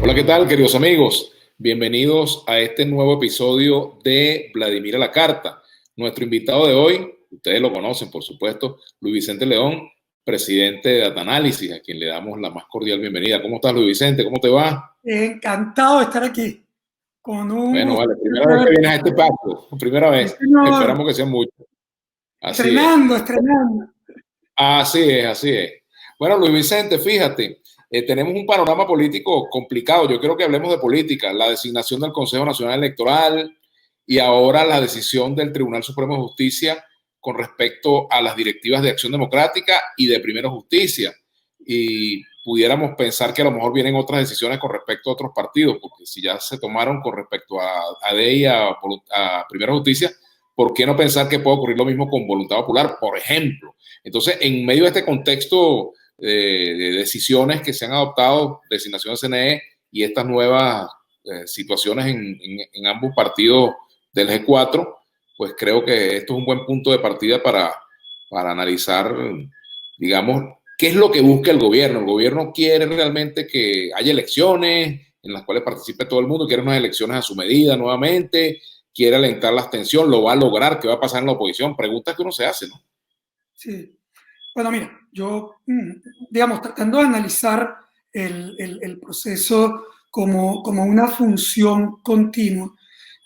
Hola, ¿qué tal, queridos amigos? Bienvenidos a este nuevo episodio de Vladimir a la Carta. Nuestro invitado de hoy, ustedes lo conocen, por supuesto, Luis Vicente León, presidente de Data Análisis, a quien le damos la más cordial bienvenida. ¿Cómo estás, Luis Vicente? ¿Cómo te va? Encantado de estar aquí, con un Bueno, gusto vale, primera vez que vienes a este paso, primera sí, vez. señor, Esperamos que sea mucho. Así es. estrenando. Así es, así es. Bueno, Luis Vicente, fíjate, tenemos un panorama político complicado. Yo quiero que hablemos de política, la designación del Consejo Nacional Electoral y ahora la decisión del Tribunal Supremo de Justicia con respecto a las directivas de Acción Democrática y de Primero Justicia. Y pudiéramos pensar que a lo mejor vienen otras decisiones con respecto a otros partidos, porque si ya se tomaron con respecto a AD y a Primero Justicia, ¿por qué no pensar que puede ocurrir lo mismo con Voluntad Popular, por ejemplo? Entonces, en medio de este contexto de decisiones que se han adoptado, designación de CNE y estas nuevas situaciones en ambos partidos del G4, pues creo que esto es un buen punto de partida para analizar, digamos, qué es lo que busca el gobierno. El gobierno quiere realmente que haya elecciones en las cuales participe todo el mundo, quiere unas elecciones a su medida nuevamente, quiere alentar la abstención, lo va a lograr, ¿qué va a pasar en la oposición? Preguntas que uno se hace, ¿no? Sí. Bueno, mira, yo, digamos, tratando de analizar el proceso como una función continua,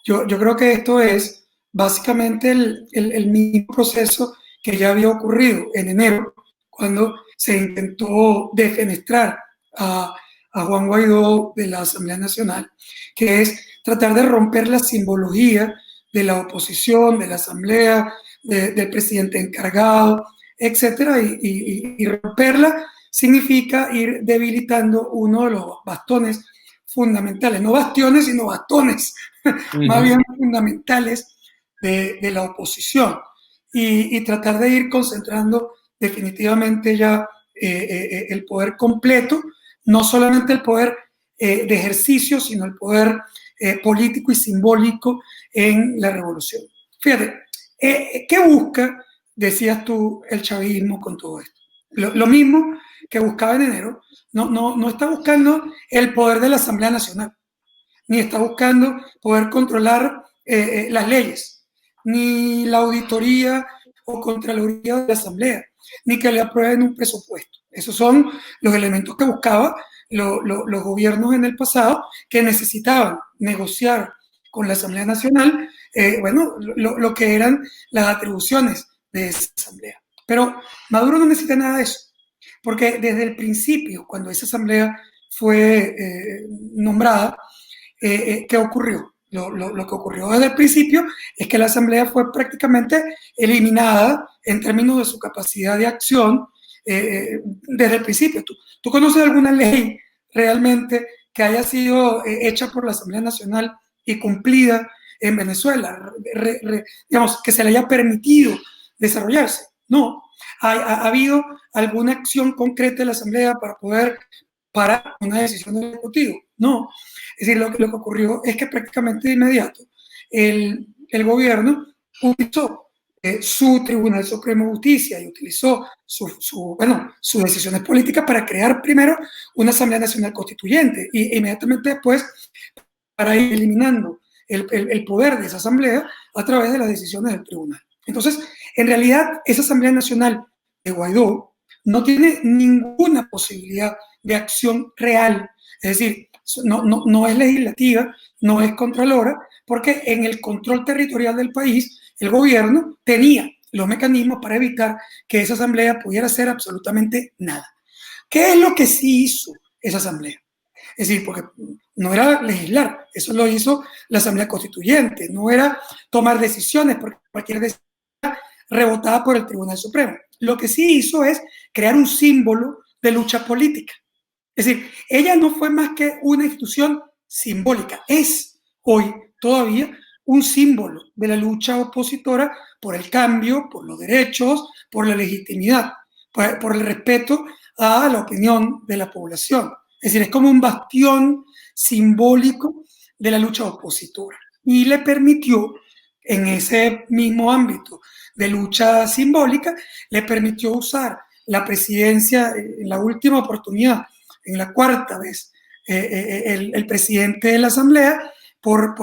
yo creo que esto es básicamente el mismo proceso que ya había ocurrido en enero, cuando se intentó defenestrar a, a Juan Guaidó de la Asamblea Nacional, que es tratar de romper la simbología de la oposición, de la Asamblea, del presidente encargado, etcétera, y romperla significa ir debilitando uno de los bastones fundamentales, no bastiones, sino bastones, más bien fundamentales de la oposición, y tratar de ir concentrando definitivamente ya el poder completo, no solamente el poder de ejercicio, sino el poder político y simbólico en la revolución. Fíjate, ¿qué busca, decías tú, el chavismo con todo esto? Lo mismo que buscaba en enero, no está buscando el poder de la Asamblea Nacional, ni está buscando poder controlar las leyes, ni la auditoría o contraloría de la Asamblea, ni que le aprueben un presupuesto. Esos son los elementos que buscaban los gobiernos en el pasado, que necesitaban negociar con la Asamblea Nacional, bueno, lo que eran las atribuciones de esa Asamblea. Pero Maduro no necesita nada de eso, porque desde el principio, cuando esa Asamblea fue nombrada, ¿qué ocurrió? Lo que ocurrió desde el principio es que la Asamblea fue prácticamente eliminada en términos de su capacidad de acción desde el principio. ¿Tú conoces alguna ley realmente que haya sido hecha por la Asamblea Nacional y cumplida en Venezuela? Digamos, que se le haya permitido desarrollarse. No. ¿Ha habido alguna acción concreta de la Asamblea para poder parar una decisión del Ejecutivo? No. Es decir, lo que ocurrió es que prácticamente de inmediato el gobierno utilizó su Tribunal Supremo de Justicia y utilizó sus decisiones políticas para crear primero una Asamblea Nacional Constituyente y inmediatamente después para ir eliminando el poder de esa Asamblea a través de las decisiones del Tribunal. Entonces, en realidad, esa Asamblea Nacional de Guaidó no tiene ninguna posibilidad de acción real. Es decir, no es legislativa, no es controlora, porque en el control territorial del país, el gobierno tenía los mecanismos para evitar que esa asamblea pudiera hacer absolutamente nada. ¿Qué es lo que sí hizo esa asamblea? Es decir, porque no era legislar, eso lo hizo la Asamblea Constituyente, no era tomar decisiones, porque cualquier decisión rebotada por el Tribunal Supremo. Lo que sí hizo es crear un símbolo de lucha política. Es decir, ella no fue más que una institución simbólica, es hoy todavía un símbolo de la lucha opositora por el cambio, por los derechos, por la legitimidad, por el respeto a la opinión de la población. Es decir, es como un bastión simbólico de la lucha opositora. Y le permitió, en ese mismo ámbito de lucha simbólica, le permitió usar la presidencia en la última oportunidad, en la cuarta vez el presidente de la Asamblea, por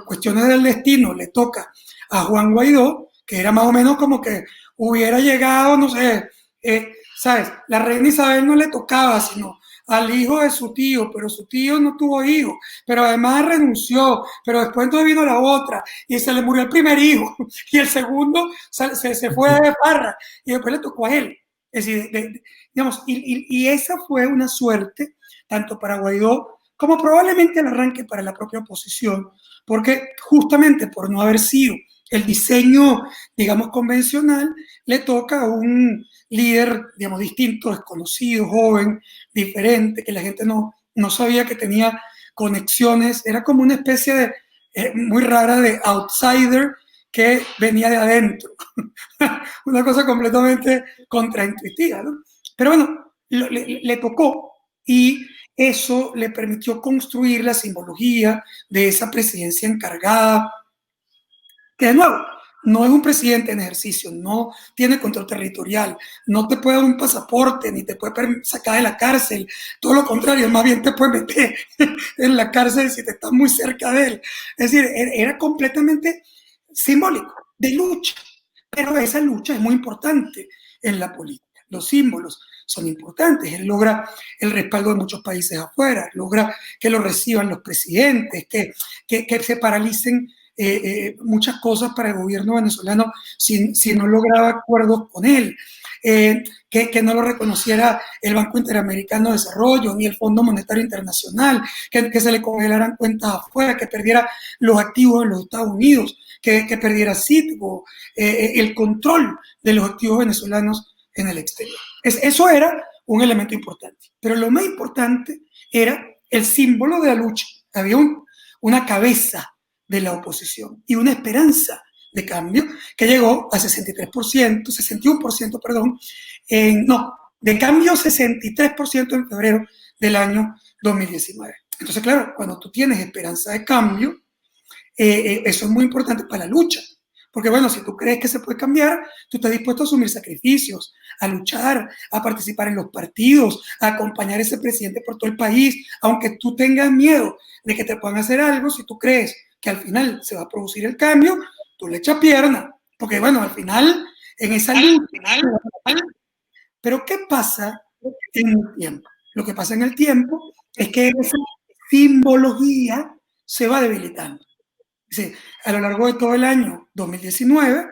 cuestiones del destino, le toca a Juan Guaidó, que era más o menos como que hubiera llegado, no sé, ¿sabes? La reina Isabel no le tocaba, sino al hijo de su tío, pero su tío no tuvo hijo, pero además renunció, pero después entonces vino la otra, y se le murió el primer hijo, y el segundo se fue de farra, y después le tocó a él. Es decir, digamos, y esa fue una suerte, tanto para Guaidó como probablemente el arranque para la propia oposición, porque justamente por no haber sido el diseño, digamos, convencional, le toca a un líder, digamos, distinto, desconocido, joven, diferente, que la gente no sabía que tenía conexiones, era como una especie de, muy rara de outsider que venía de adentro. Una cosa completamente contraintuitiva, ¿no? Pero bueno, le tocó y eso le permitió construir la simbología de esa presidencia encargada, que de nuevo, no es un presidente en ejercicio, no tiene control territorial, no te puede dar un pasaporte, ni te puede sacar de la cárcel, todo lo contrario, más bien te puede meter en la cárcel si te estás muy cerca de él. Es decir, era completamente simbólico, de lucha, pero esa lucha es muy importante en la política. Los símbolos son importantes. Él logra el respaldo de muchos países afuera, logra que lo reciban los presidentes, que se paralicen muchas cosas para el gobierno venezolano si no lograba acuerdos con él, que no lo reconociera el Banco Interamericano de Desarrollo ni el Fondo Monetario Internacional, que se le congelaran cuentas afuera, que perdiera los activos en los Estados Unidos, que perdiera Citgo, el control de los activos venezolanos en el exterior. Eso era un elemento importante, pero lo más importante era el símbolo de la lucha. Había una cabeza de la oposición y una esperanza de cambio que llegó a 61%, perdón, de cambio 63% en febrero del año 2019. Entonces, claro, cuando tú tienes esperanza de cambio, eso es muy importante para la lucha. Porque bueno, si tú crees que se puede cambiar, tú estás dispuesto a asumir sacrificios, a luchar, a participar en los partidos, a acompañar a ese presidente por todo el país, aunque tú tengas miedo de que te puedan hacer algo, si tú crees que al final se va a producir el cambio, tú le echas pierna. Porque bueno, al final, en esa lucha, pero ¿qué pasa en el tiempo? Lo que pasa en el tiempo es que esa simbología se va debilitando. Sí, a lo largo de todo el año 2019,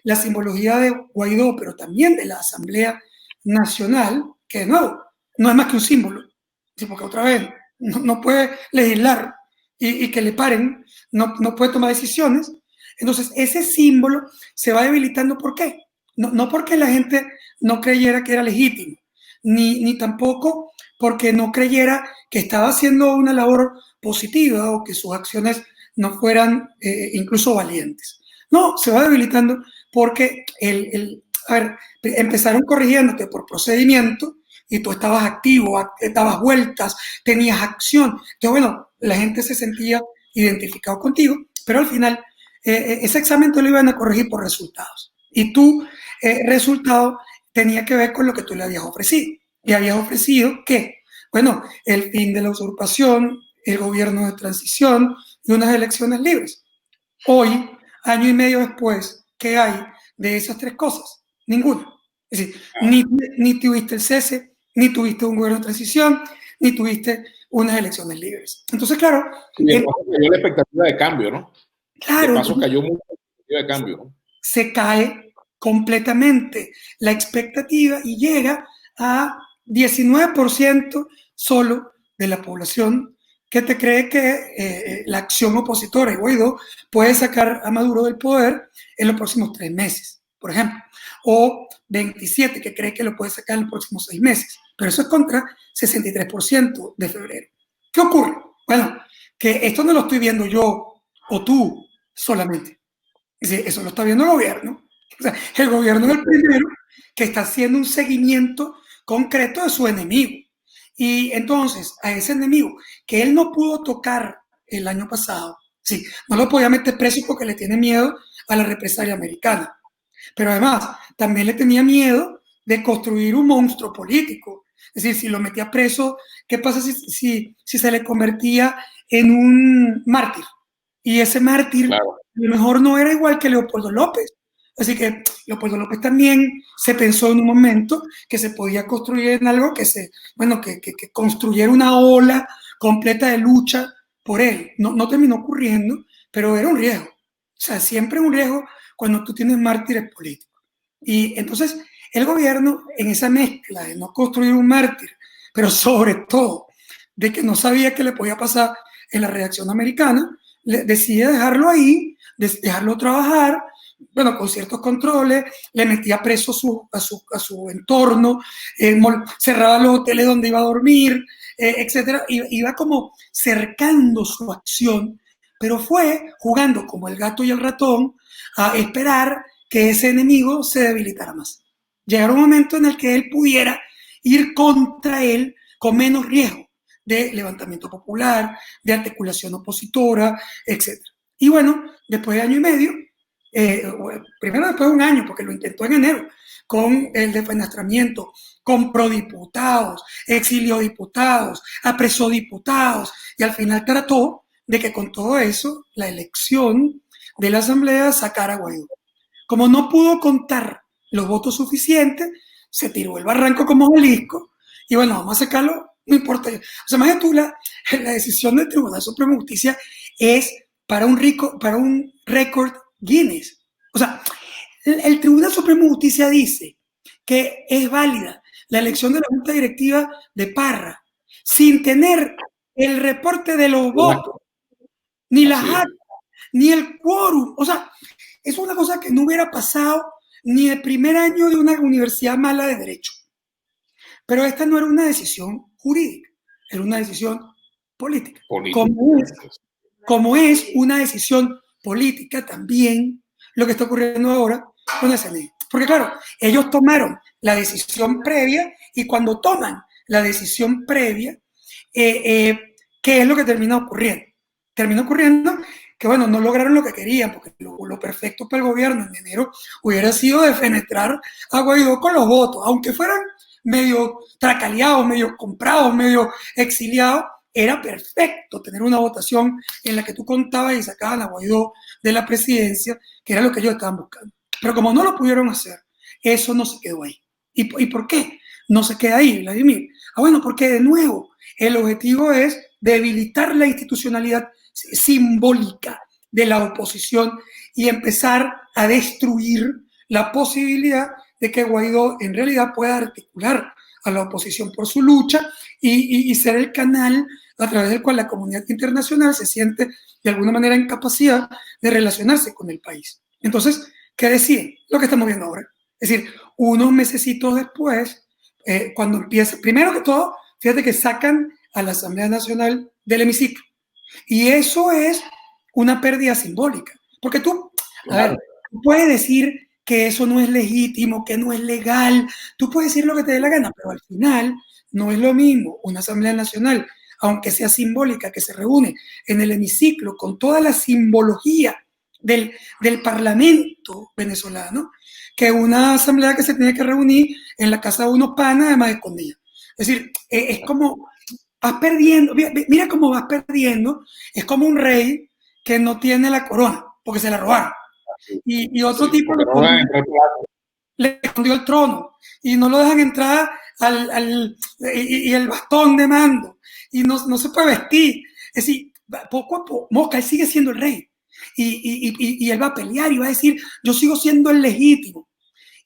la simbología de Guaidó, pero también de la Asamblea Nacional, que de nuevo no es más que un símbolo, ¿sí? Porque otra vez no puede legislar y que le paren, no puede tomar decisiones. Entonces, ese símbolo se va debilitando. ¿Por qué? No porque la gente no creyera que era legítimo, ni tampoco porque no creyera que estaba haciendo una labor positiva o que sus acciones no fueran incluso valientes. No, se va debilitando porque empezaron corrigiéndote por procedimiento y tú estabas activo, dabas vueltas, tenías acción. Entonces, bueno, la gente se sentía identificado contigo, pero al final ese examen te lo iban a corregir por resultados. Y tu resultado tenía que ver con lo que tú le habías ofrecido. Y habías ofrecido que, bueno, el fin de la usurpación, el gobierno de transición y unas elecciones libres. Hoy, año y medio después, ¿qué hay de esas tres cosas? Ninguna. Es decir, ni tuviste el cese, ni tuviste un gobierno de transición, ni tuviste unas elecciones libres. Entonces, claro... Y de paso cayó la expectativa de cambio, ¿no? Claro. De paso cayó mucho la expectativa de cambio, ¿no? Se cae completamente la expectativa y llega a 19% solo de la población que te cree que la acción opositora de Guaidó puede sacar a Maduro del poder en los próximos 3 meses, por ejemplo. O 27 que cree que lo puede sacar en los próximos 6 meses. Pero eso es contra 63% de febrero. ¿Qué ocurre? Bueno, que esto no lo estoy viendo yo o tú solamente. Eso lo está viendo el gobierno. O sea, el gobierno es el primero que está haciendo un seguimiento concreto de su enemigo. Y entonces, a ese enemigo que él no pudo tocar el año pasado, sí, no lo podía meter preso porque le tiene miedo a la represalia americana. Pero además, también le tenía miedo de construir un monstruo político Es decir, si lo metía preso, ¿qué pasa si se le convertía en un mártir? Y ese mártir, claro. a lo mejor no era igual que Leopoldo López. Así que Leopoldo López también se pensó en un momento que se podía construir en algo que construyera una ola completa de lucha por él. No terminó ocurriendo, pero era un riesgo. O sea, siempre es un riesgo cuando tú tienes mártires políticos. Y entonces el gobierno, en esa mezcla de no construir un mártir, pero sobre todo de que no sabía qué le podía pasar en la reacción americana, decide dejarlo ahí, dejarlo trabajar, bueno, con ciertos controles, le metía preso a su entorno, cerraba los hoteles donde iba a dormir, etcétera, iba como cercando su acción, pero fue jugando como el gato y el ratón a esperar que ese enemigo se debilitara más. Llegar un momento en el que él pudiera ir contra él con menos riesgo de levantamiento popular, de articulación opositora, etc. Y bueno, después de año y medio, primero después de un año, porque lo intentó en enero, con el defenestramiento, con prodiputados, exilió diputados, apresó diputados, y al final trató de que con todo eso la elección de la Asamblea sacara a Guaidó. Como no pudo contar los votos suficientes, se tiró el barranco como Jalisco, y bueno, vamos a sacarlo, no importa. O sea, más que tú, la decisión del Tribunal Supremo de Justicia es para un récord Guinness. O sea, el Tribunal Supremo de Justicia dice que es válida la elección de la Junta Directiva de Parra sin tener el reporte de los votos, ni las actas, ni el quórum. O sea, es una cosa que no hubiera pasado ni el primer año de una universidad mala de derecho. Pero esta no era una decisión jurídica, era una decisión política. Como es una decisión política también lo que está ocurriendo ahora con el CNE. Porque claro, ellos tomaron la decisión previa y cuando toman la decisión previa, ¿qué es lo que termina ocurriendo? Termina ocurriendo que, bueno, no lograron lo que querían, porque lo perfecto para el gobierno en enero hubiera sido defenestrar a Guaidó con los votos, aunque fueran medio tracaleados, medio comprados, medio exiliados, era perfecto tener una votación en la que tú contabas y sacaban a Guaidó de la presidencia, que era lo que ellos estaban buscando. Pero como no lo pudieron hacer, eso no se quedó ahí. ¿Y por qué no se queda ahí, Vladimir? Bueno, porque de nuevo, el objetivo es debilitar la institucionalidad simbólica de la oposición y empezar a destruir la posibilidad de que Guaidó en realidad pueda articular a la oposición por su lucha y ser el canal a través del cual la comunidad internacional se siente de alguna manera en capacidad de relacionarse con el país. Entonces, ¿qué deciden? Lo que estamos viendo ahora. Es decir, unos mesecitos después, cuando empieza, primero que todo, fíjate que sacan a la Asamblea Nacional del hemiciclo. Y eso es una pérdida simbólica. Porque tú, a ver, tú puedes decir que eso no es legítimo, que no es legal, tú puedes decir lo que te dé la gana, pero al final no es lo mismo una Asamblea Nacional, aunque sea simbólica, que se reúne en el hemiciclo con toda la simbología del Parlamento venezolano, que una asamblea que se tiene que reunir en la casa de unos panas, además escondida. Es decir, es como vas perdiendo, mira cómo vas perdiendo, es como un rey que no tiene la corona, porque se la robaron. Y otro tipo le escondió el trono y no lo dejan entrar y el bastón de mando y no se puede vestir. Es decir, poco a poco, Mosca, él sigue siendo el rey y él va a pelear y va a decir, yo sigo siendo el legítimo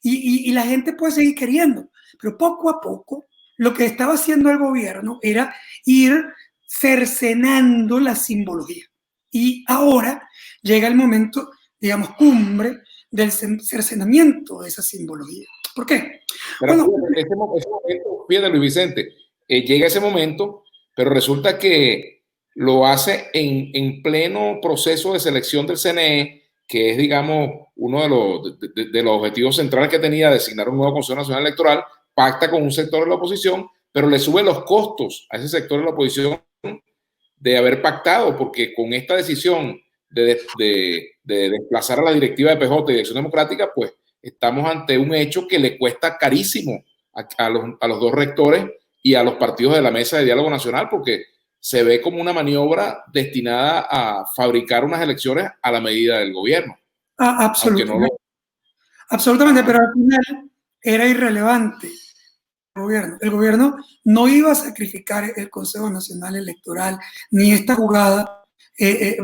y la gente puede seguir queriendo, pero poco a poco lo que estaba haciendo el gobierno era ir cercenando la simbología. Y ahora llega el momento, digamos, cumbre del cercenamiento de esa simbología. ¿Por qué? Pero bueno, ese momento, fíjate, Luis Vicente, llega ese momento, pero resulta que lo hace en pleno proceso de selección del CNE, que es, digamos, uno de los objetivos centrales que tenía, designar un nuevo Consejo Nacional Electoral, pacta con un sector de la oposición, pero le sube los costos a ese sector de la oposición de haber pactado, porque con esta decisión de desplazar a la directiva de PJ y de Acción Democrática, pues estamos ante un hecho que le cuesta carísimo a los dos rectores y a los partidos de la Mesa de Diálogo Nacional, porque se ve como una maniobra destinada a fabricar unas elecciones a la medida del gobierno. Absolutamente. Absolutamente, pero al final era irrelevante el gobierno. El gobierno no iba a sacrificar el Consejo Nacional Electoral ni esta jugada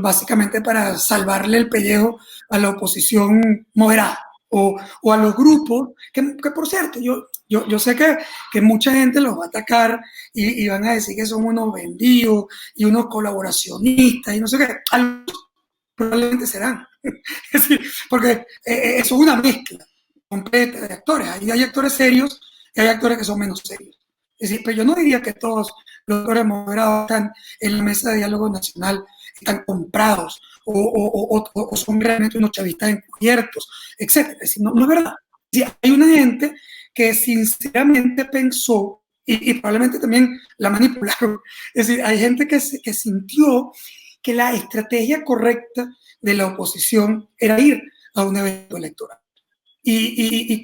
básicamente para salvarle el pellejo a la oposición moderada o a los grupos, que por cierto, yo sé que mucha gente los va a atacar y van a decir que son unos vendidos y unos colaboracionistas y no sé qué. Algunos probablemente serán. Es decir, porque eso es una mezcla completa de actores. Ahí hay actores serios y hay actores que son menos serios. Es decir, pero yo no diría que todos los actores moderados están en la mesa de diálogo nacional, están comprados o son realmente unos chavistas encubiertos, etc. Es decir, no es verdad. Es decir, hay una gente que sinceramente pensó y probablemente también la manipularon. Es decir, hay gente que sintió que la estrategia correcta de la oposición era ir a un evento electoral. Y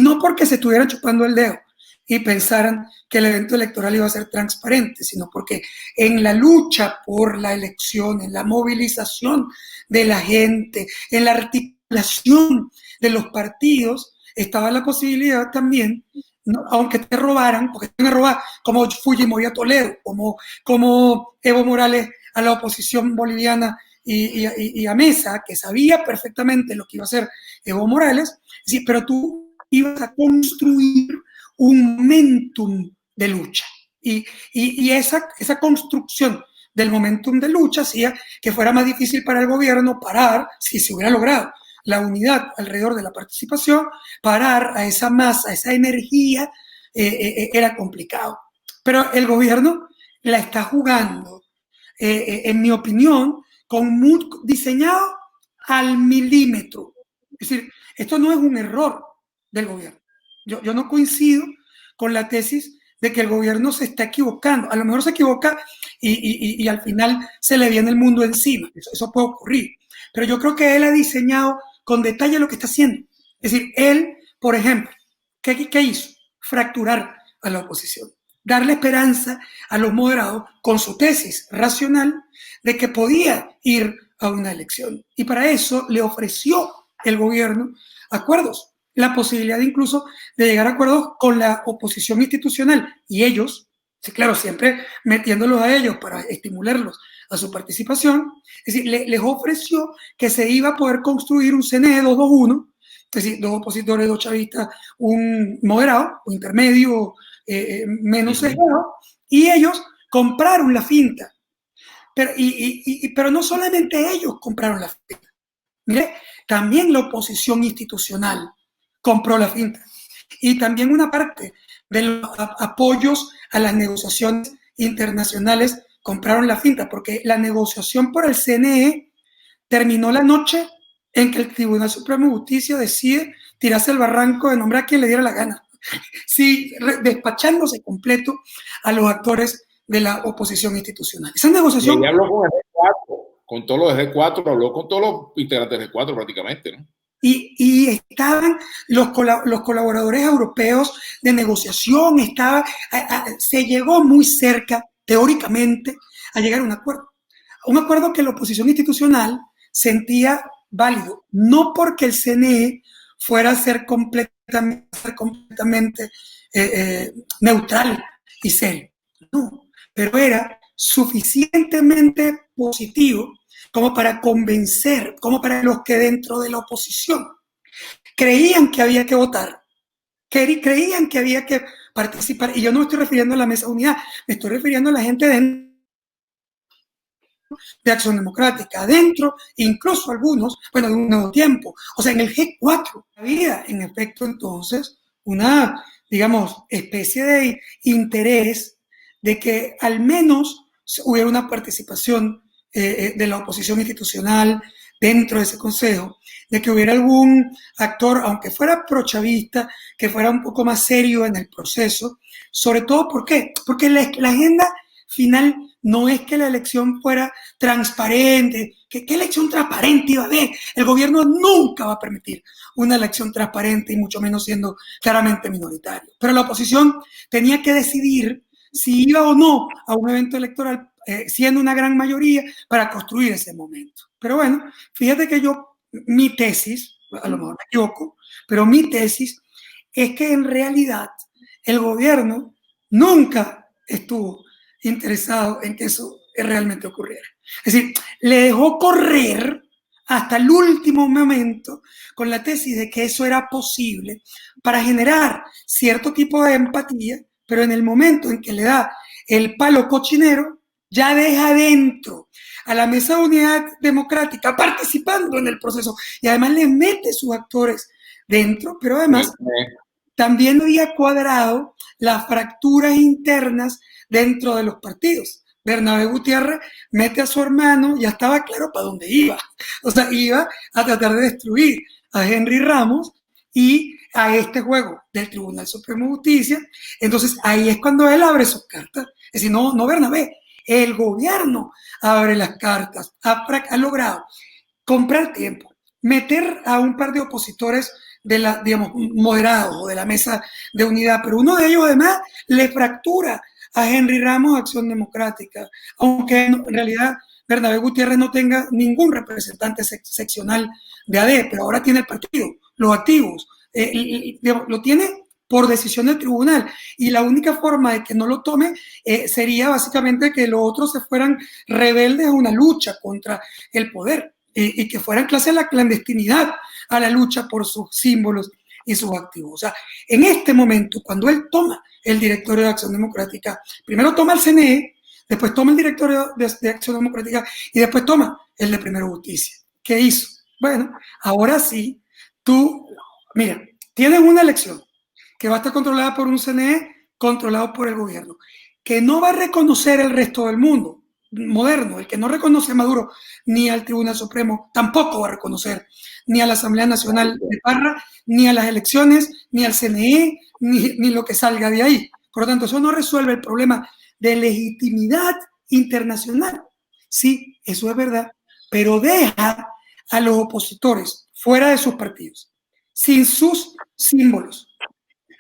no porque se estuvieran chupando el dedo y pensaran que el evento electoral iba a ser transparente, sino porque en la lucha por la elección, en la movilización de la gente, en la articulación de los partidos, estaba la posibilidad también, ¿no? Aunque te robaran, porque te van a robar como Fujimori a Toledo, como Evo Morales a la oposición boliviana y a Mesa, que sabía perfectamente lo que iba a hacer Evo Morales, sí, pero tú ibas a construir un momentum de lucha. Y esa construcción del momentum de lucha hacía que fuera más difícil para el gobierno parar, si se hubiera logrado la unidad alrededor de la participación, parar a esa masa, a esa energía, era complicado. Pero el gobierno la está jugando, en mi opinión, diseñado al milímetro. Es decir, esto no es un error del gobierno. Yo no coincido con la tesis de que el gobierno se está equivocando. A lo mejor se equivoca y al final se le viene el mundo encima. Eso puede ocurrir. Pero yo creo que él ha diseñado con detalle lo que está haciendo. Es decir, él, por ejemplo, ¿qué hizo? Fracturar a la oposición. Darle esperanza a los moderados con su tesis racional de que podía ir a una elección. Y para eso le ofreció el gobierno acuerdos, la posibilidad incluso de llegar a acuerdos con la oposición institucional. Y ellos, sí, claro, siempre metiéndolos a ellos para estimularlos a su participación, es decir, les ofreció que se iba a poder construir un CNE 221, es decir, dos opositores, dos chavistas, un moderado, un intermedio, menos sesgado, y ellos compraron la finta. Pero no solamente ellos compraron la finta. Mire, también la oposición institucional compró la finta. Y también una parte de los apoyos a las negociaciones internacionales compraron la finta, porque la negociación por el CNE terminó la noche en que el Tribunal Supremo de Justicia decide tirarse al barranco de nombrar a quien le diera la gana. Sí, despachándose completo a los actores de la oposición institucional. Esa negociación... Y habló con el G4, con todos los de G4, habló con todos los integrantes de G4 prácticamente, ¿no? Y estaban los colaboradores europeos de negociación, se llegó muy cerca, teóricamente, a llegar a un acuerdo que la oposición institucional sentía válido, no porque el CNE fuera a ser completamente neutral y serio, no, pero era suficientemente positivo como para convencer, como para los que dentro de la oposición creían que había que votar, creían que había que participar, y yo no me estoy refiriendo a la mesa de unidad, me estoy refiriendo a la gente de Acción Democrática, adentro, incluso algunos, bueno, de un nuevo tiempo, o sea, en el G4 había, en efecto, entonces, una, digamos, especie de interés de que al menos hubiera una participación de la oposición institucional dentro de ese consejo, de que hubiera algún actor, aunque fuera prochavista, que fuera un poco más serio en el proceso, sobre todo, ¿por qué? Porque la agenda final no es que la elección fuera transparente. ¿Qué elección transparente iba a haber? El gobierno nunca va a permitir una elección transparente y mucho menos siendo claramente minoritario. Pero la oposición tenía que decidir si iba o no a un evento electoral siendo una gran mayoría para construir ese momento. Pero bueno, fíjate que mi tesis, a lo mejor me equivoco, pero mi tesis es que en realidad el gobierno nunca estuvo interesado en que eso realmente ocurriera. Es decir, le dejó correr hasta el último momento con la tesis de que eso era posible para generar cierto tipo de empatía, pero en el momento en que le da el palo cochinero, ya deja dentro a la Mesa de Unidad Democrática participando en el proceso y además le mete sus actores dentro, pero además también había cuadrado las fracturas internas dentro de los partidos. Bernabé Gutiérrez mete a su hermano, ya estaba claro para dónde iba. O sea, iba a tratar de destruir a Henry Ramos y a este juego del Tribunal Supremo de Justicia. Entonces, ahí es cuando él abre sus cartas. Es decir, no Bernabé, el gobierno abre las cartas, ha logrado comprar tiempo, meter a un par de opositores digamos, moderados o de la mesa de unidad, pero uno de ellos además le fractura a Henry Ramos Acción Democrática, aunque en realidad Bernabé Gutiérrez no tenga ningún representante seccional de AD, pero ahora tiene el partido, los activos, digamos, lo tiene por decisión del tribunal, y la única forma de que no lo tome sería básicamente que los otros se fueran rebeldes a una lucha contra el poder y que fueran clase de la clandestinidad a la lucha por sus símbolos y sus activos. O sea, en este momento, cuando él toma el directorio de Acción Democrática, primero toma el CNE, después toma el directorio de Acción Democrática y después toma el de Primero Justicia. ¿Qué hizo? Bueno, ahora sí, mira, tienes una elección que va a estar controlada por un CNE controlado por el gobierno, que no va a reconocer el resto del mundo moderno. El que no reconoce a Maduro ni al Tribunal Supremo tampoco va a reconocer ni a la Asamblea Nacional de Parra, ni a las elecciones, ni al CNE, ni lo que salga de ahí. Por lo tanto, eso no resuelve el problema de legitimidad internacional. Sí, eso es verdad, pero deja a los opositores fuera de sus partidos, sin sus símbolos.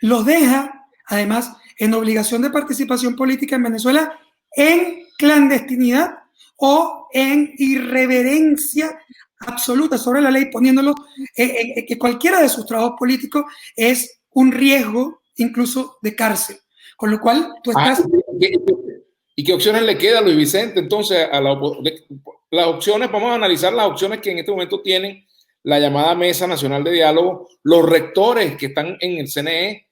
Los deja, además, en obligación de participación política en Venezuela en clandestinidad o en irreverencia absoluta sobre la ley, poniéndolo que cualquiera de sus trabajos políticos es un riesgo incluso de cárcel. Con lo cual, tú estás... ¿Y qué opciones le queda a Luis Vicente? Entonces, las opciones, vamos a analizar las opciones que en este momento tienen la llamada Mesa Nacional de Diálogo, los rectores que están en el CNE,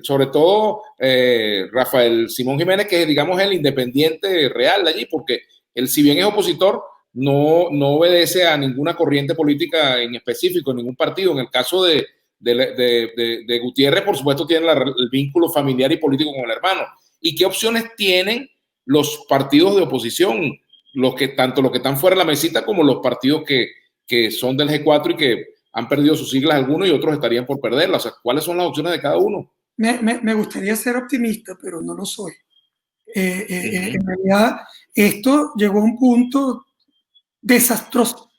sobre todo Rafael Simón Jiménez, que digamos es el independiente real de allí, porque él, si bien es opositor, no obedece a ninguna corriente política en específico, en ningún partido. En el caso de Gutiérrez, por supuesto, tiene el vínculo familiar y político con el hermano. ¿Y qué opciones tienen los partidos de oposición? Tanto los que están fuera de la mesita como los partidos que son del G4 y que han perdido sus siglas algunos y otros estarían por perderlas. O sea, ¿cuáles son las opciones de cada uno? Me gustaría ser optimista, pero no lo soy. En realidad, esto llegó a un punto desastroso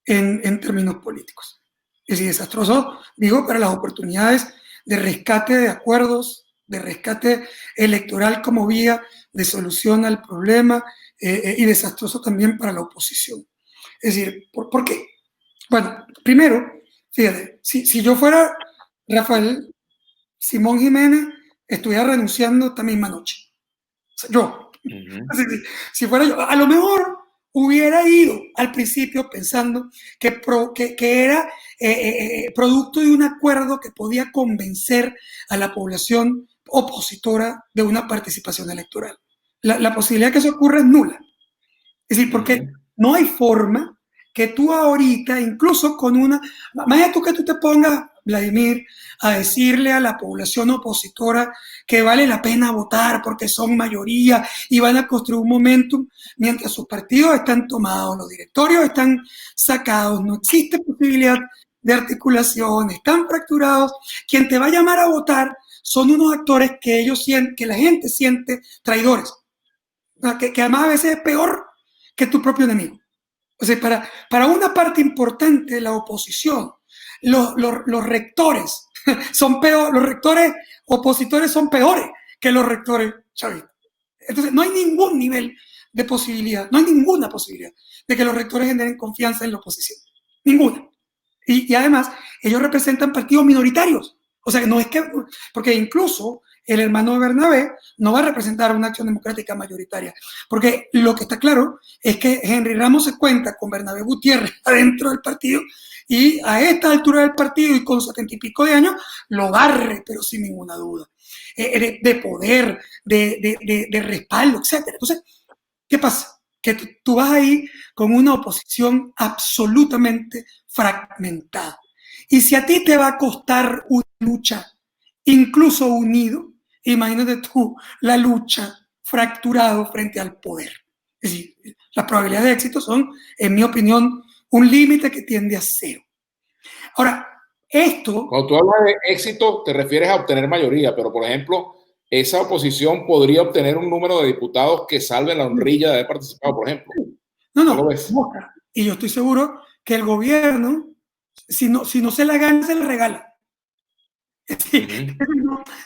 en términos políticos. Es decir, desastroso, digo, para las oportunidades de rescate de acuerdos, de rescate electoral como vía de solución al problema, y desastroso también para la oposición. Es decir, ¿por qué? Bueno, primero, fíjate, si yo fuera Rafael Simón Jiménez, estuviera renunciando esta misma noche. O sea, yo. Si fuera yo, a lo mejor hubiera ido al principio pensando que era producto de un acuerdo que podía convencer a la población opositora de una participación electoral. La posibilidad de que eso ocurra es nula. Es decir, porque no hay forma que tú ahorita, incluso con imagínate tú que tú te pongas, Vladimir, a decirle a la población opositora que vale la pena votar porque son mayoría y van a construir un momentum mientras sus partidos están tomados, los directorios están sacados, no existe posibilidad de articulación, están fracturados. Quien te va a llamar a votar son unos actores que la gente siente traidores. que además a veces es peor que tu propio enemigo. O sea, para una parte importante de la oposición, los rectores son peor, los rectores opositores son peores que los rectores chavistas. Entonces, no hay ningún nivel de posibilidad, no hay ninguna posibilidad de que los rectores generen confianza en la oposición. Ninguna. Y además, ellos representan partidos minoritarios. O sea, no es que, porque incluso el hermano de Bernabé no va a representar una acción democrática mayoritaria. Porque lo que está claro es que Henry Ramos se cuenta con Bernabé Gutiérrez adentro del partido y a esta altura del partido y con 70 y pico de años lo barre, pero sin ninguna duda. De poder, de respaldo, etc. Entonces, ¿qué pasa? Que tú vas ahí con una oposición absolutamente fragmentada. Y si a ti te va a costar una lucha, incluso unido, imagínate tú la lucha fracturado frente al poder. Es decir, las probabilidades de éxito son, en mi opinión, un límite que tiende a cero. Ahora, esto... Cuando tú hablas de éxito, te refieres a obtener mayoría, pero por ejemplo, esa oposición podría obtener un número de diputados que salven la honrilla de haber participado, por ejemplo. No. Y yo estoy seguro que el gobierno, si no se la gana, se la regala. Es decir,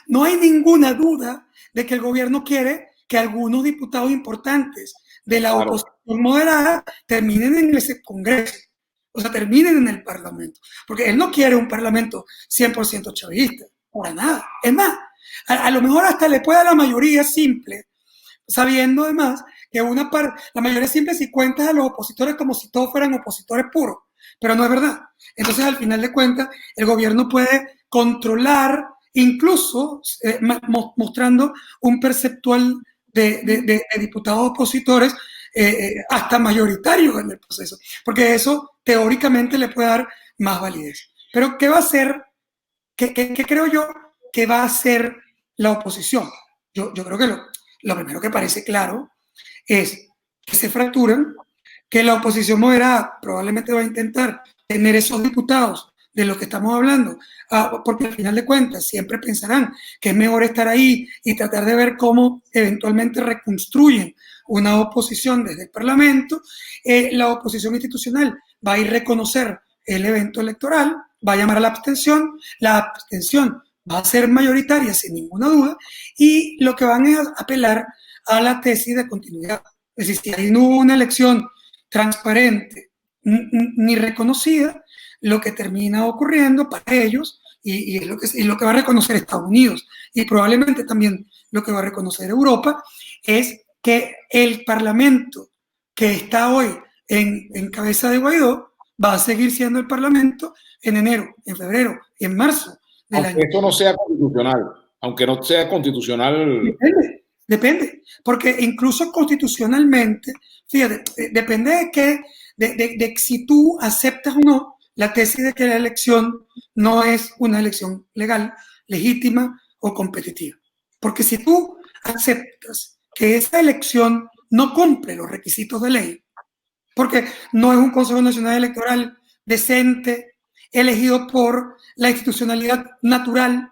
no hay ninguna duda de que el gobierno quiere que algunos diputados importantes de la oposición moderada terminen en ese Congreso, o sea, terminen en el Parlamento, porque él no quiere un Parlamento 100% chavista, para nada. Es más, a lo mejor hasta le puede dar la mayoría simple, sabiendo además que la mayoría simple si cuentas a los opositores como si todos fueran opositores puros, pero no es verdad. Entonces, al final de cuentas, el gobierno puede controlar, incluso mostrando un perceptual de diputados opositores hasta mayoritarios en el proceso, porque eso teóricamente le puede dar más validez. Pero ¿qué va a hacer? ¿Qué creo yo que va a hacer la oposición? Yo creo que lo primero que parece claro es que se fracturan, que la oposición moderada probablemente va a intentar tener esos diputados de los que estamos hablando, porque al final de cuentas siempre pensarán que es mejor estar ahí y tratar de ver cómo eventualmente reconstruyen una oposición desde el Parlamento. La oposición institucional va a ir a reconocer el evento electoral, va a llamar a la abstención va a ser mayoritaria sin ninguna duda, y lo que van es a apelar a la tesis de continuidad. Es decir, si ahí no hubo una elección transparente ni reconocida, lo que termina ocurriendo para ellos, y es lo que va a reconocer Estados Unidos, y probablemente también lo que va a reconocer Europa, es que el Parlamento que está hoy en cabeza de Guaidó va a seguir siendo el Parlamento en enero, en febrero y en marzo del año. Esto no sea constitucional, aunque no sea constitucional. Depende, porque incluso constitucionalmente, fíjate, depende de si tú aceptas o no la tesis de que la elección no es una elección legal, legítima o competitiva. Porque si tú aceptas que esa elección no cumple los requisitos de ley, porque no es un Consejo Nacional Electoral decente, elegido por la institucionalidad natural,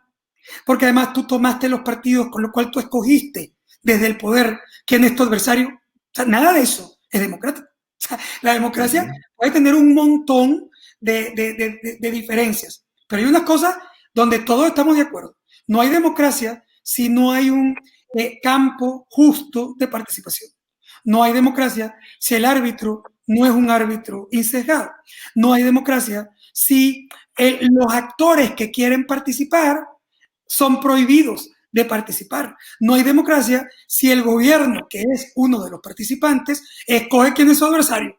porque además tú tomaste los partidos con los cuales tú escogiste desde el poder quién es tu adversario. O sea, nada de eso es democrático. O sea, la democracia puede tener un montón de diferencias, pero hay unas cosas donde todos estamos de acuerdo. No hay democracia si no hay un campo justo de participación. No hay democracia si el árbitro no es un árbitro insesgado. No hay democracia si los actores que quieren participar son prohibidos de participar. No hay democracia si el gobierno, que es uno de los participantes, escoge quién es su adversario.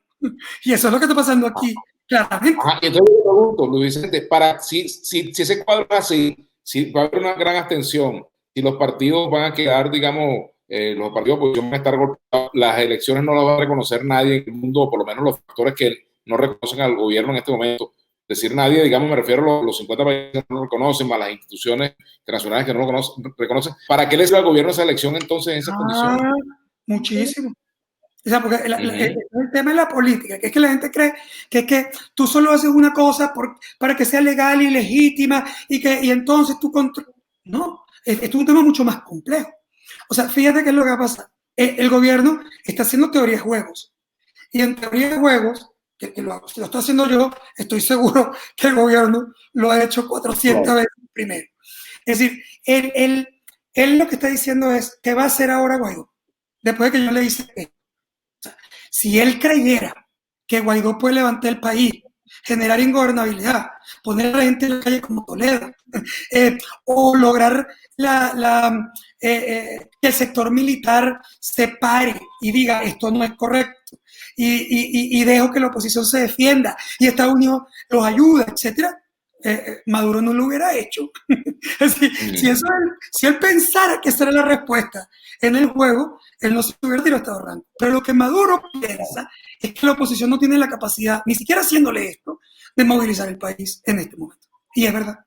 Y eso es lo que está pasando aquí, claramente. Ajá, entonces yo pregunto, Luis Vicente, si ese cuadro es así, si va a haber una gran abstención, si los partidos van a quedar, digamos, los partidos pues, van a estar golpeados, las elecciones no las va a reconocer nadie en el mundo, o por lo menos los factores que no reconocen al gobierno en este momento. Decir nadie, digamos, me refiero a los 50 países que no lo reconocen, más las instituciones internacionales que no lo reconocen. ¿Para qué le sirve al gobierno esa elección entonces en esas condiciones? Muchísimo. O sea, porque el tema de la política, que es que la gente cree que tú solo haces una cosa para que sea legal y legítima y entonces tú controlas. No, es un tema mucho más complejo. O sea, fíjate qué es lo que va a pasar. El gobierno está haciendo teoría de juegos. Y en teoría de juegos, que lo estoy haciendo yo, estoy seguro que el gobierno lo ha hecho 400 veces primero. Es decir, él lo que está diciendo es, ¿qué va a hacer ahora Guaidó? Después de que yo le hice esto. O sea, si él creyera que Guaidó puede levantar el país, generar ingobernabilidad, poner a la gente en la calle como Toledo, o lograr que el sector militar se pare y diga esto no es correcto, y dejo que la oposición se defienda, y Estados Unidos los ayuda, etcétera, Maduro no lo hubiera hecho. Si él pensara que esa era la respuesta en el juego, él no se hubiera tirado a Estado Rango. Pero lo que Maduro piensa es que la oposición no tiene la capacidad, ni siquiera haciéndole esto, de movilizar el país en este momento. Y es verdad.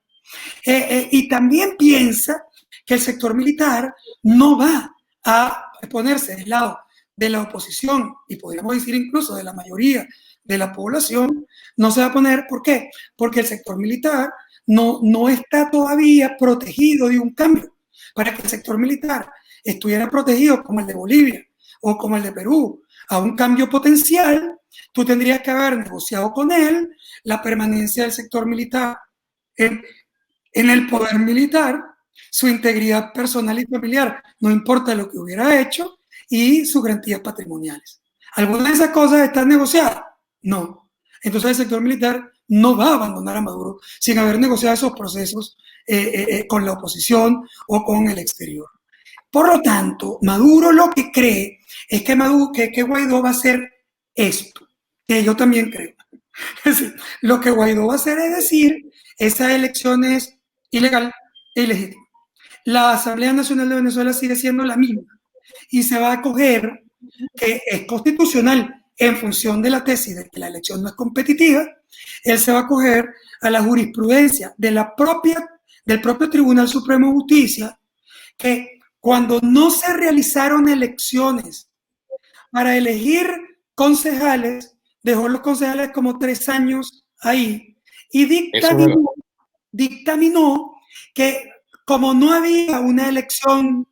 Y también piensa que el sector militar no va a ponerse del lado de la oposición, y podríamos decir incluso de la mayoría de la población, no se va a poner. ¿Por qué? Porque el sector militar no está todavía protegido de un cambio. Para que el sector militar estuviera protegido como el de Bolivia o como el de Perú, a un cambio potencial, tú tendrías que haber negociado con él la permanencia del sector militar en el poder militar, su integridad personal y familiar, no importa lo que hubiera hecho, y sus garantías patrimoniales. ¿Algunas de esas cosas están negociadas? No. Entonces el sector militar no va a abandonar a Maduro sin haber negociado esos procesos con la oposición o con el exterior. Por lo tanto, Maduro lo que cree es que Guaidó va a hacer esto, que yo también creo. Es decir, lo que Guaidó va a hacer es decir, esa elección es ilegal e ilegítima. La Asamblea Nacional de Venezuela sigue siendo la misma y se va a acoger que es constitucional en función de la tesis de que la elección no es competitiva. Él se va a acoger a la jurisprudencia del propio Tribunal Supremo de Justicia, que cuando no se realizaron elecciones para elegir concejales, dejó los concejales como 3 años ahí y dictaminó que como no había una elección,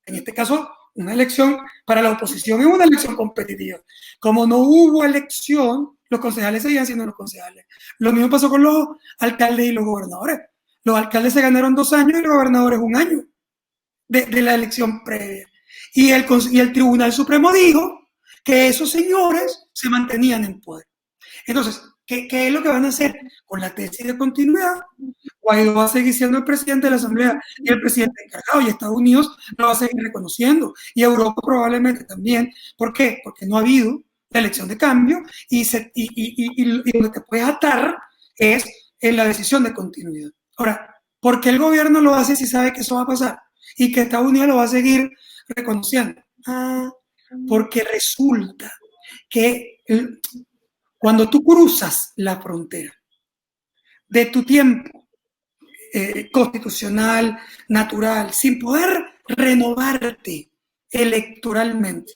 en este caso una elección para la oposición es una elección competitiva, como no hubo elección, los concejales seguían siendo los concejales. Lo mismo pasó con los alcaldes y los gobernadores. Los alcaldes se ganaron 2 años y los gobernadores 1 año de la elección previa. Y el Tribunal Supremo dijo que esos señores se mantenían en poder. Entonces, ¿qué es lo que van a hacer? Con la tesis de continuidad, Guaidó va a seguir siendo el presidente de la Asamblea y el presidente encargado, y Estados Unidos lo va a seguir reconociendo, y Europa probablemente también. ¿Por qué? Porque no ha habido la elección de cambio, y lo que puede atar es en la decisión de continuidad. Ahora, ¿por qué el gobierno lo hace si sabe que eso va a pasar y que Estados Unidos lo va a seguir reconociendo? Porque resulta que cuando tú cruzas la frontera de tu tiempo constitucional, natural, sin poder renovarte electoralmente,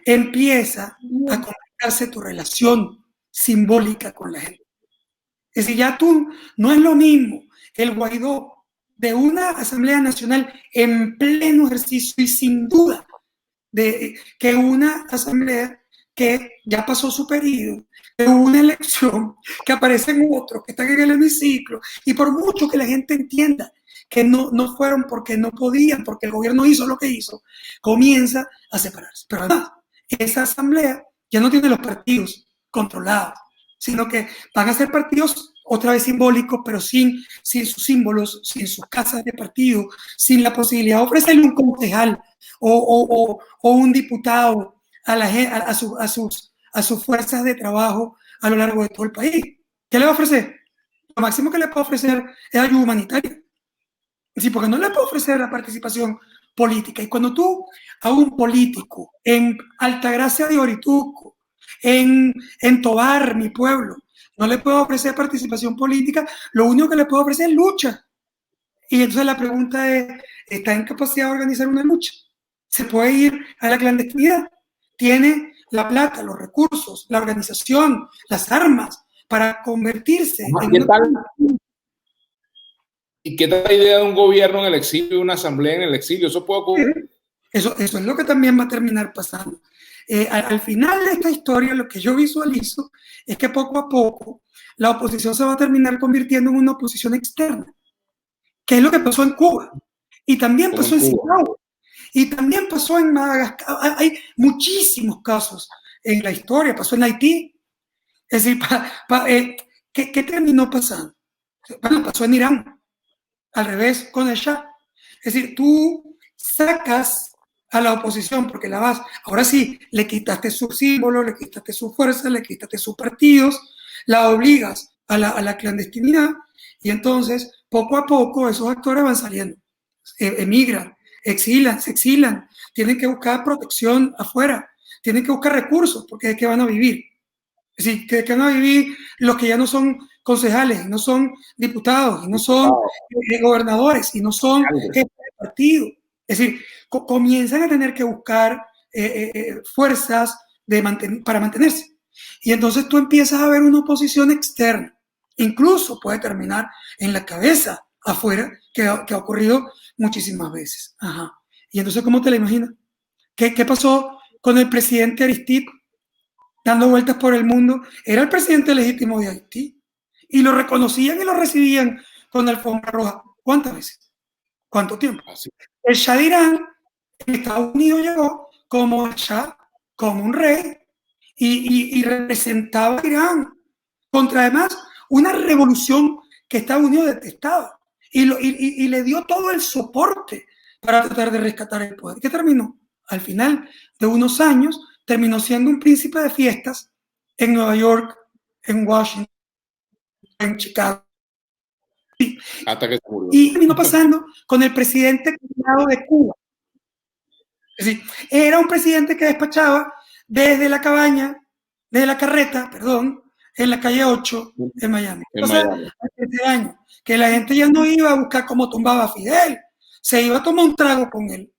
empieza a complicarse tu relación simbólica con la gente. Es decir, ya tú no es lo mismo el Guaidó de una Asamblea Nacional en pleno ejercicio y sin duda que una asamblea que ya pasó su periodo, de una elección, que aparecen otros que están en el hemiciclo, y por mucho que la gente entienda que no fueron porque no podían, porque el gobierno hizo lo que hizo, comienza a separarse. Pero además, esa asamblea ya no tiene los partidos controlados, sino que van a ser partidos otra vez simbólicos, pero sin sus símbolos, sin sus casas de partido, sin la posibilidad de ofrecerle un concejal o un diputado a sus fuerzas de trabajo a lo largo de todo el país. ¿Qué le va a ofrecer? Lo máximo que le puede ofrecer es ayuda humanitaria. Sí, porque no le puede ofrecer la participación política. Y cuando tú a un político en Altagracia de Orituco, en Tobar, mi pueblo, no le puedo ofrecer participación política, lo único que le puedo ofrecer es lucha. Y entonces la pregunta es, ¿está en capacidad de organizar una lucha? ¿Se puede ir a la clandestinidad? ¿Tiene la plata, los recursos, la organización, las armas para convertirse en ¿Y qué tal la idea de un gobierno en el exilio y una asamblea en el exilio? ¿Eso puede ocurrir? Eso es lo que también va a terminar pasando. Al final de esta historia, lo que yo visualizo es que poco a poco la oposición se va a terminar convirtiendo en una oposición externa, que es lo que pasó en Cuba, y también pasó en Zimbabue, y también pasó en Madagascar. Hay muchísimos casos en la historia, pasó en Haití. Es decir, ¿qué terminó pasando? Bueno, pasó en Irán, al revés, con el Shah. Es decir, tú sacas a la oposición porque la vas, ahora sí, le quitaste su símbolo, le quitaste su fuerza, le quitaste sus partidos, la obligas a la clandestinidad, y entonces poco a poco esos actores van saliendo, emigran, se exilan, tienen que buscar protección afuera, tienen que buscar recursos, porque ¿de qué van a vivir? Es decir, ¿de qué van a vivir los que ya no son concejales, y no son diputados, y no son gobernadores, y no son jefes de partido? Es decir, comienzan a tener que buscar fuerzas para mantenerse. Y entonces tú empiezas a ver una oposición externa. Incluso puede terminar en la cabeza afuera, que ha ocurrido muchísimas veces. Ajá. Y entonces, ¿cómo te la imaginas? ¿Qué pasó con el presidente Aristide dando vueltas por el mundo? Era el presidente legítimo de Haití. Y lo reconocían y lo recibían con alfombra roja. ¿Cuántas veces? ¿Cuánto tiempo? Así. El Shah de Irán en Estados Unidos llegó como Shah, como un rey, y representaba a Irán contra además una revolución que Estados Unidos detestaba, y le dio todo el soporte para tratar de rescatar el poder. ¿Qué terminó? Al final de unos años terminó siendo un príncipe de fiestas en Nueva York, en Washington, en Chicago. Hasta que se murió. Y terminó pasando con el presidente de Cuba. Es decir, era un presidente que despachaba desde la cabaña, desde la carreta, perdón, en la calle 8 de Miami. Hace 7 años, que la gente ya no iba a buscar cómo tumbaba a Fidel, se iba a tomar un trago con él